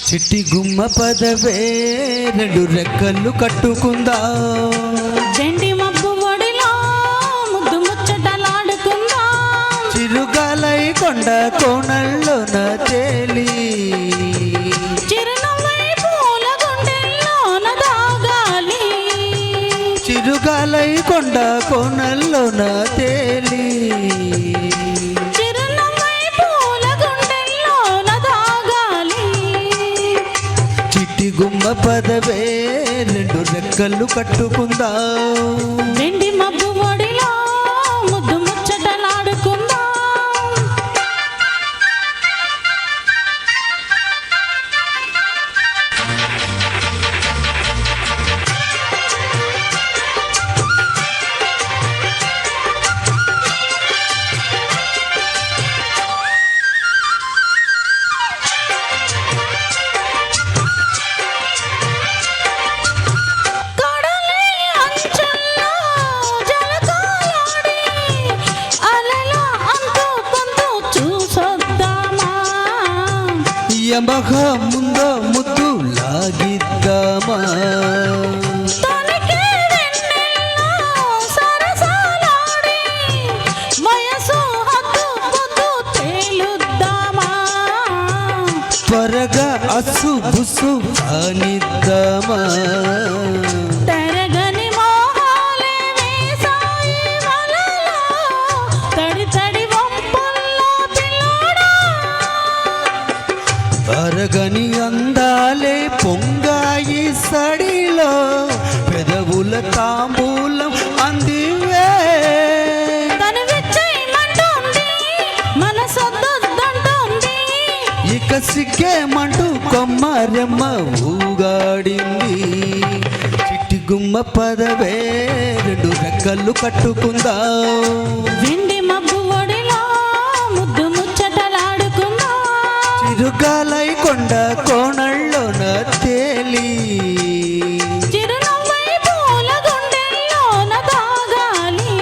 చిట్టి గుమ్మ పదవే రెండు రెక్కలు కట్టుకుందా, జెండి మబ్బు ఒడిలో ముద్దు ముచ్చటలాడుకుందా, చిరుగాలై కొండ కోణల్లోన తేలి చిరునవ్వై పూల గుండెల్లోన దాగాలి, చిరుగాలై కొండ కోణల్లోన తేలి చిరునవ్వై పూల గుండెల్లోన దాగాలి. చిట్టి గుమ్మ పదవే రెండు రెక్కలు కట్టుకుందా, జెండి మబ్బు ఒడిలో ముద్దు ముచ్చటలాడుకుందా. యమహ ముందో ముద్దు లాగిద్దామా, త్వరగా అస్సు బుస్సు కానిద్దామా, అరగని అందాలే పొంగాయి సడిలో పెదవుల తాంబూలం అందివే, ఇక సిగ్గేమంటూ కొమ్మరెమ్మ ఊగాడింది. చిట్టి గుమ్మ పదవే రెండు రెక్కలు కట్టుకుందా, వెండి మబ్బు ఒడిలో ముద్దు ముచ్చటలాడుకుందా, చిరుగాలై కొండ కోణల్లోన తేలి చిరునవ్వై పూల గుండెల్లోన దాగాలి.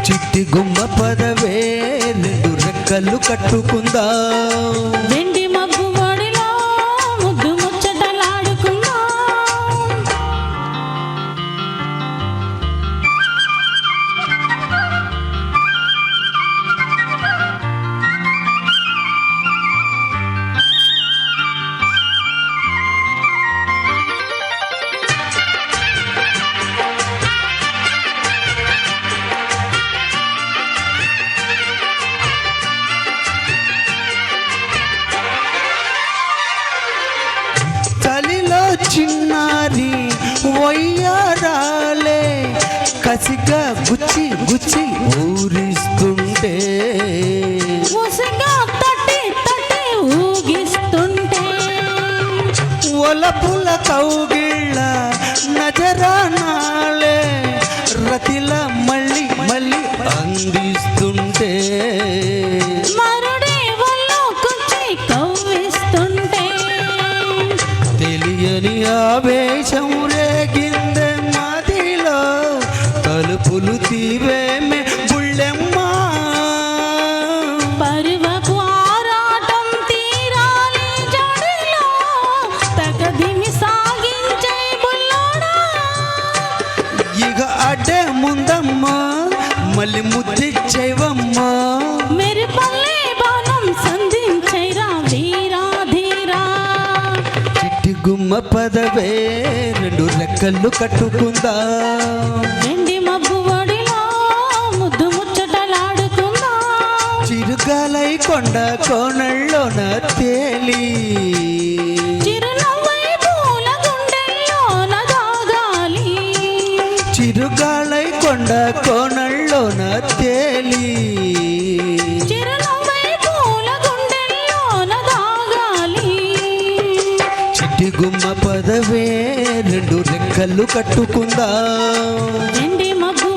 చిట్టి గుమ్మ పదవే రెండు రెక్కలు కట్టుకుందా, వెండి మబ్బు ఒడిలో ముద్దు ముచ్చటలాడుకుందా. చలిలో చిన్నారి వయ్యారాలే కసిగా గుచ్చి గుచ్చి ఊరిస్తుంటే, ముసిగా తట్టి తట్టి ఊగిస్తుంటే, ఒలపుల కౌగిళ్ళ నజరానాలే రతిల మళ్ళీ మళ్ళీ అందిస్తుంటే, మరుడే వల్లో కుచ్చి కవ్విస్తుంటే, తెలియని ఆవేశం రేగిందే మదిలో తలుపులు తీవేమే బుళ్ళెమ్మ, పరువపు ఆరాటం తీరాలి జడిలో తగదిమి సాగించే బుల్లోడా, ఇక అడ్డే ముందమ్మా మళ్ళీ ముద్దిచ్చేవమ్మా, మెరుపల్లే బాణం సంధించైరా వీరా ధీరా. చిట్టి గుమ్మ పదవే రెండు రెక్కలు కట్టుకుందా, వెండి మబ్బు ఒడిలో ముద్దు ముచ్చటలాడుకుందా, చిరుగాలై కొండ కోణల్లోన తేలి చిరునవ్వై పూల గుండెల్లోన దాగాలి, చిరుగాలై కొండ కోణల్లోన తేలి చిరునవ్వై పూల గుండెల్లోన దాగాలి. చిట్టి గుమ్మ పదవే రెండు రెక్కలు కట్టుకుందా, వెండి మబ్బు